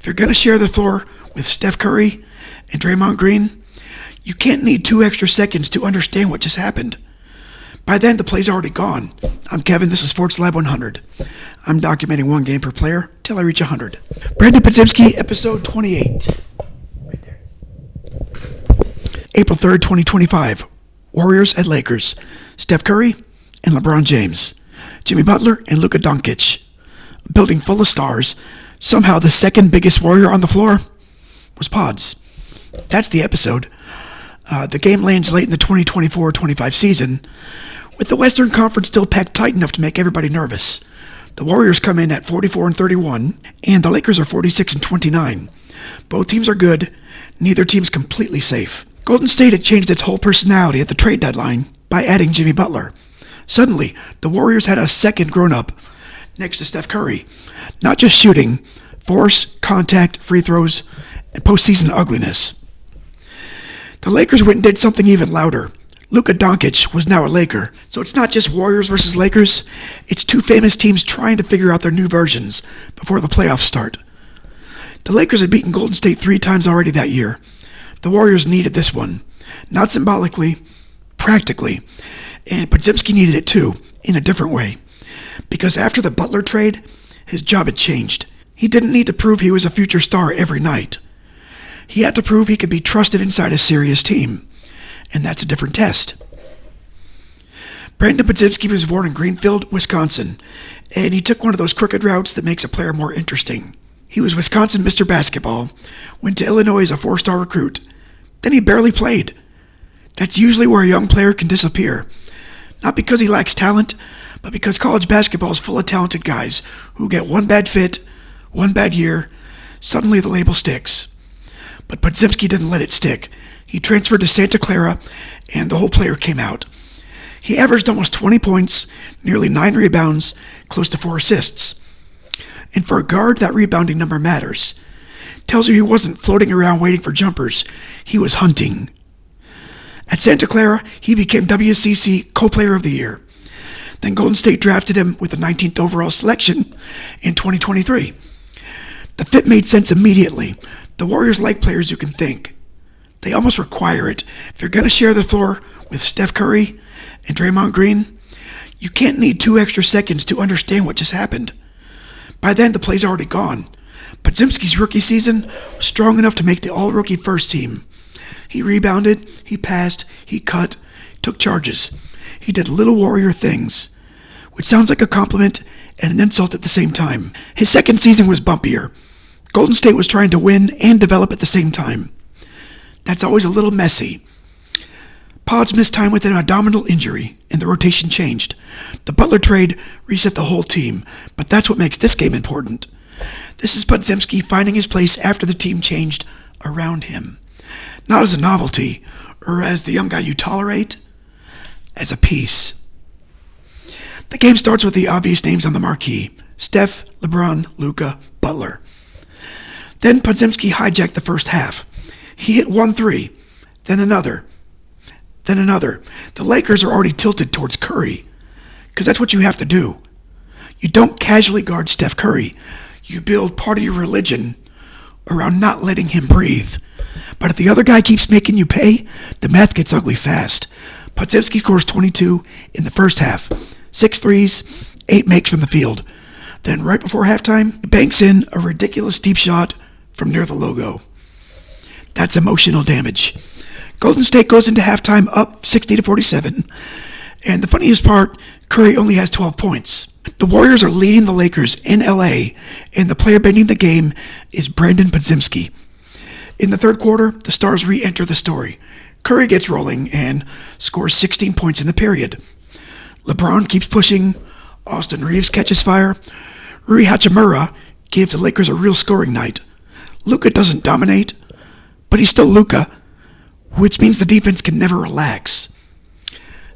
you're going to share the floor with Steph Curry and Draymond Green, you can't need 2 extra seconds to understand what just happened. By then, the play's already gone. I'm Kevin, this is Sports Lab 100. I'm documenting 1 game per player till I reach 100. Brandin Podziemski, episode 28. Right there. April 3rd, 2025. Warriors at Lakers. Steph Curry and LeBron James. Jimmy Butler and Luka Doncic. A building full of stars. Somehow the second biggest Warrior on the floor was Pods. That's the episode. The game lands late in the 2024-25 season, with the Western Conference still packed tight enough to make everybody nervous. The Warriors come in at 44-31, and the Lakers are 46-29. Both teams are good. Neither team's completely safe. Golden State had changed its whole personality at the trade deadline by adding Jimmy Butler. Suddenly, the Warriors had a second grown-up next to Steph Curry. Not just shooting, force, contact, free throws, and postseason ugliness. The Lakers went and did something even louder. Luka Doncic was now a Laker. So it's not just Warriors versus Lakers. It's 2 famous teams trying to figure out their new versions before the playoffs start. The Lakers had beaten Golden State 3 times already that year. The Warriors needed this one. Not symbolically, practically. And Podziemski needed it too, in a different way. Because after the Butler trade, his job had changed. He didn't need to prove he was a future star every night. He had to prove he could be trusted inside a serious team. And that's a different test. Brandin Podziemski was born in Greenfield, Wisconsin, and he took one of those crooked routes that makes a player more interesting. He was Wisconsin Mr. Basketball, went to Illinois as a 4-star recruit. Then he barely played. That's usually where a young player can disappear. Not because he lacks talent, but because college basketball is full of talented guys who get one bad fit, one bad year, suddenly the label sticks. But Podziemski didn't let it stick. He transferred to Santa Clara, and the whole player came out. He averaged almost 20 points, nearly 9 rebounds, close to 4 assists. And for a guard, that rebounding number matters. Tells you he wasn't floating around waiting for jumpers. He was hunting. At Santa Clara, he became WCC Co-Player of the Year. Then Golden State drafted him with the 19th overall selection in 2023. The fit made sense immediately. The Warriors like players who can think. They almost require it. If you're going to share the floor with Steph Curry and Draymond Green, you can't need 2 extra seconds to understand what just happened. By then, the play's already gone. Podziemski's rookie season was strong enough to make the all-rookie first team. He rebounded, he passed, he cut, took charges. He did little Warrior things, which sounds like a compliment and an insult at the same time. His second season was bumpier. Golden State was trying to win and develop at the same time. That's always a little messy. Pods missed time with an abdominal injury, and the rotation changed. The Butler trade reset the whole team, but that's what makes this game important. This is Podziemski finding his place after the team changed around him. Not as a novelty, or as the young guy you tolerate, as a piece. The game starts with the obvious names on the marquee: Steph, LeBron, Luka, Butler. Then Podziemski hijacked the first half. He hit 1 3, then another. The Lakers are already tilted towards Curry, because that's what you have to do. You don't casually guard Steph Curry. You build part of your religion around not letting him breathe. But if the other guy keeps making you pay, the math gets ugly fast. Podziemski scores 22 in the first half. 6 threes, 8 makes from the field. Then right before halftime, he banks in a ridiculous deep shot from near the logo. That's emotional damage. Golden State goes into halftime up 60-47. And the funniest part, Curry only has 12 points. The Warriors are leading the Lakers in LA, and the player bending the game is Brandin Podziemski. In the third quarter, the Stars re-enter the story. Curry gets rolling and scores 16 points in the period. LeBron keeps pushing. Austin Reeves catches fire. Rui Hachimura gives the Lakers a real scoring night. Luka doesn't dominate, but he's still Luka, which means the defense can never relax.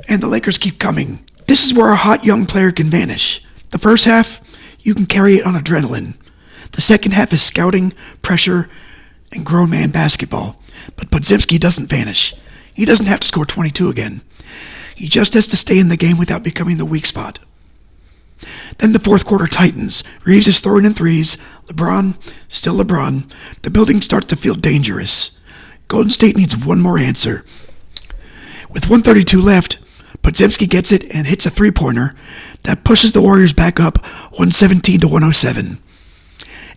And the Lakers keep coming. This is where a hot young player can vanish. The first half, you can carry it on adrenaline. The second half is scouting, pressure, and grown man basketball. But Podziemski doesn't vanish. He doesn't have to score 22 again. He just has to stay in the game without becoming the weak spot. Then the fourth quarter tightens. Reeves is throwing in threes. LeBron, still LeBron. The building starts to feel dangerous. Golden State needs one more answer. With 1:32 left, Podziemski gets it and hits a three-pointer that pushes the Warriors back up 117 to 107.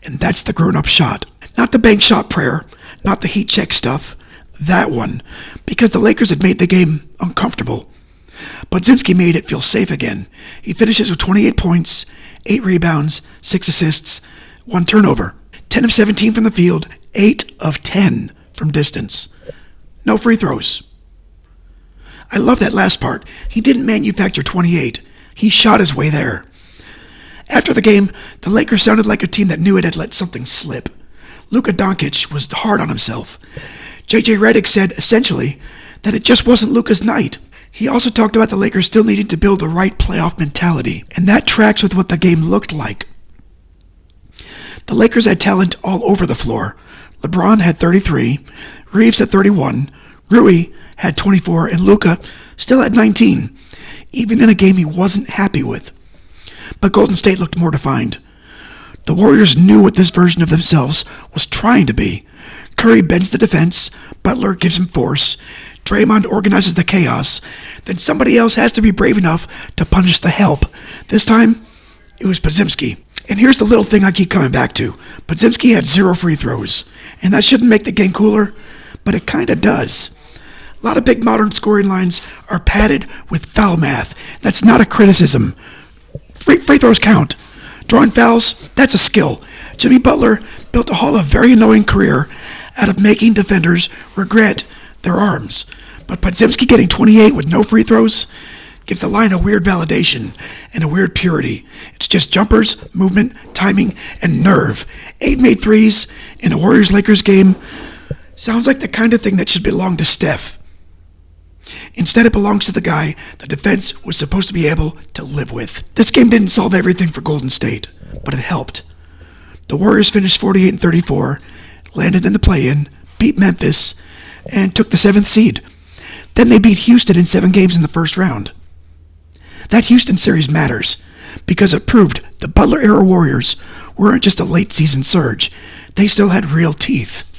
And that's the grown-up shot. Not the bank shot prayer, not the heat check stuff. That one, because the Lakers had made the game uncomfortable. Podziemski made it feel safe again. He finishes with 28 points, 8 rebounds, 6 assists, 1 turnover. 10 of 17 from the field, 8 of 10 from distance. No free throws. I love that last part. He didn't manufacture 28. He shot his way there. After the game, the Lakers sounded like a team that knew it had let something slip. Luka Doncic was hard on himself. J.J. Redick said, essentially, that it just wasn't Luka's night. He also talked about the Lakers still needing to build the right playoff mentality, and that tracks with what the game looked like. The Lakers had talent all over the floor. LeBron had 33, Reeves had 31, Rui had 24, and Luka still had 19, even in a game he wasn't happy with. But Golden State looked more defined. The Warriors knew what this version of themselves was trying to be. Curry bends the defense, Butler gives him force, Draymond organizes the chaos, then somebody else has to be brave enough to punish the help. This time, it was Podziemski. And here's the little thing I keep coming back to. Podziemski had 0 free throws, and that shouldn't make the game cooler, but it kind of does. A lot of big modern scoring lines are padded with foul math. That's not a criticism. Free throws count. Drawing fouls, that's a skill. Jimmy Butler built a Hall of very annoying career out of making defenders regret their arms. But Podziemski getting 28 with no free throws gives the line a weird validation and a weird purity. It's just jumpers, movement, timing, and nerve. 8 made threes in a Warriors-Lakers game sounds like the kind of thing that should belong to Steph. Instead, it belongs to the guy the defense was supposed to be able to live with. This game didn't solve everything for Golden State, but it helped. The Warriors finished 48-34, landed in the play-in, beat Memphis, and took the 7th seed. Then they beat Houston in 7 games in the first round. That Houston series matters because it proved the Butler-era Warriors weren't just a late-season surge. They still had real teeth.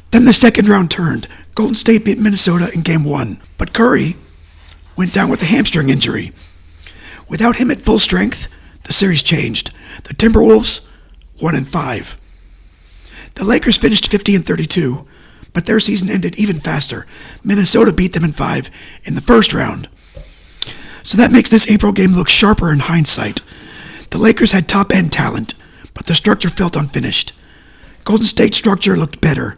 Then the second round turned. Golden State beat Minnesota in Game 1, but Curry went down with a hamstring injury. Without him at full strength, the series changed. The Timberwolves 1-5. The Lakers finished 50-32, but their season ended even faster. Minnesota beat them in 5 in the first round. So that makes this April game look sharper in hindsight. The Lakers had top-end talent, but the structure felt unfinished. Golden State's structure looked better,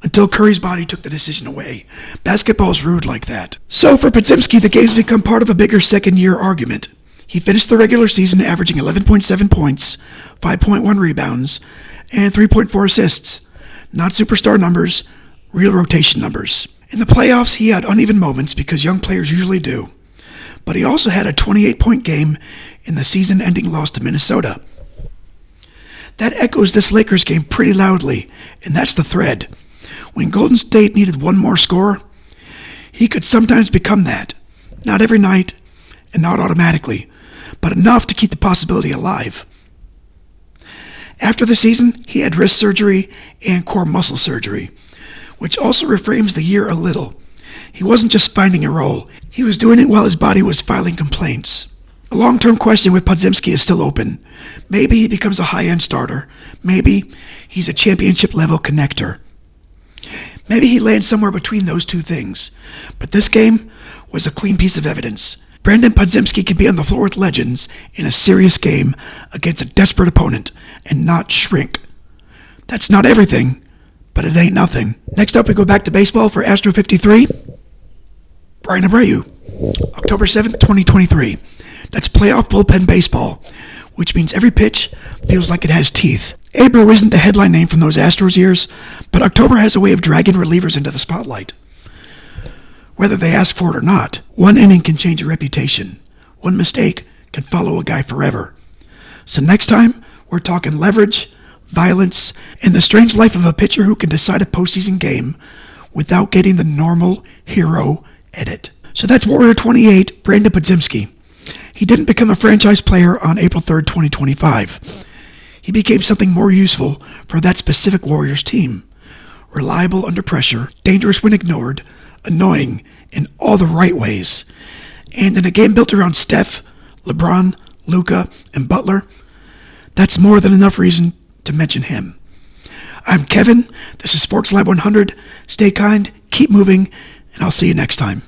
until Curry's body took the decision away. Basketball's rude like that. So for Podziemski, the game's become part of a bigger second-year argument. He finished the regular season averaging 11.7 points, 5.1 rebounds, and 3.4 assists. Not superstar numbers, real rotation numbers. In the playoffs, he had uneven moments because young players usually do. But he also had a 28-point game in the season-ending loss to Minnesota. That echoes this Lakers game pretty loudly, and that's the thread. When Golden State needed one more score, he could sometimes become that. Not every night, and not automatically, but enough to keep the possibility alive. After the season, he had wrist surgery and core muscle surgery, which also reframes the year a little. He wasn't just finding a role. He was doing it while his body was filing complaints. The long-term question with Podziemski is still open. Maybe he becomes a high-end starter. Maybe he's a championship-level connector. Maybe he lands somewhere between those two things. But this game was a clean piece of evidence. Brandin Podziemski could be on the floor with legends in a serious game against a desperate opponent and not shrink. That's not everything, but it ain't nothing. Next up, we go back to baseball for Astro 53. Brian Abreu, October 7th, 2023. That's playoff bullpen baseball, which means every pitch feels like it has teeth. Abreu isn't the headline name from those Astros years, but October has a way of dragging relievers into the spotlight. Whether they ask for it or not, one inning can change a reputation. One mistake can follow a guy forever. So next time, we're talking leverage, violence, and the strange life of a pitcher who can decide a postseason game without getting the normal hero edit. So that's Warrior 28, Brandin Podziemski. He didn't become a franchise player on April 3rd, 2025. He became something more useful for that specific Warriors team. Reliable under pressure, dangerous when ignored, annoying in all the right ways. And in a game built around Steph, LeBron, Luka, and Butler, that's more than enough reason to mention him. I'm Kevin. This is Sports Lab 100. Stay kind, keep moving, and I'll see you next time.